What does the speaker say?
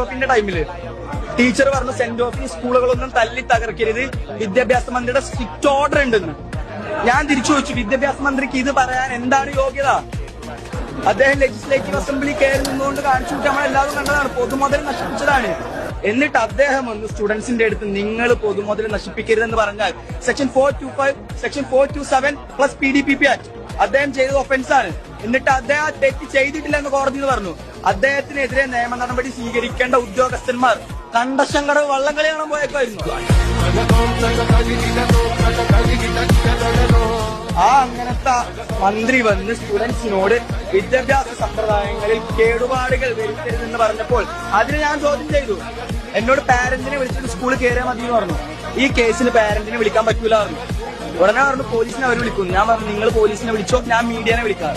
ഓഫിന്റെ ടൈമില് ടീച്ചർ പറഞ്ഞു സെന്റ് ഓഫിന് സ്കൂളുകളൊന്നും തല്ലി തകർക്കരുത്, വിദ്യാഭ്യാസ മന്ത്രിയുടെ സ്ട്രിക്റ്റ് ഓർഡർ ഉണ്ടെന്ന്. ഞാൻ തിരിച്ചു ചോദിച്ചു, വിദ്യാഭ്യാസ മന്ത്രിക്ക് ഇത് പറയാൻ എന്താണ് യോഗ്യത? അദ്ദേഹം ലെജിസ്ലേറ്റീവ് അസംബ്ലി കയറി നിന്നുകൊണ്ട് കാണിച്ചു വിട്ട് നമ്മളെല്ലാവരും കണ്ടതാണ്, പൊതുമുതൽ നശിപ്പിച്ചതാണ്. എന്നിട്ട് അദ്ദേഹം വന്ന് സ്റ്റുഡൻസിന്റെ അടുത്ത് നിങ്ങൾ പൊതുമുതൽ നശിപ്പിക്കരുതെന്ന് പറഞ്ഞാൽ section 425, section 427 plus PDPP act അദ്ദേഹം ചെയ്തത് ഒഫൻസാണ്. എന്നിട്ട് അദ്ദേഹം തെറ്റ് ചെയ്തിട്ടില്ല എന്ന് കോടതിയിൽ പറഞ്ഞു. അദ്ദേഹത്തിനെതിരെ നിയമ നടപടി സ്വീകരിക്കേണ്ട ഉദ്യോഗസ്ഥന്മാർ കണ്ടശങ്കടവ് വള്ളംകളി കാണാൻ പോയേക്കായിരുന്നു. ആ അങ്ങനത്തെ മന്ത്രി വന്ന് സ്റ്റുഡൻസിനോട് വിദ്യാഭ്യാസ സമ്പ്രദായങ്ങളിൽ കേടുപാടുകൾ വരുത്തരുതെന്ന് പറഞ്ഞപ്പോൾ അതിന് ഞാൻ ചോദ്യം ചെയ്തു. എന്നോട് പാരന്റിനെ വിളിച്ചിട്ട് സ്കൂളിൽ കയറിയാൽ മതി എന്ന് പറഞ്ഞു. ഈ കേസിൽ പാരന്റിനെ വിളിക്കാൻ പറ്റൂല പറഞ്ഞു. ഉടനെ പറഞ്ഞു പോലീസിനെ അവർ വിളിക്കുന്നു. ഞാൻ പറഞ്ഞു നിങ്ങൾ പോലീസിനെ വിളിച്ചോ, ഞാൻ മീഡിയനെ വിളിക്കാം.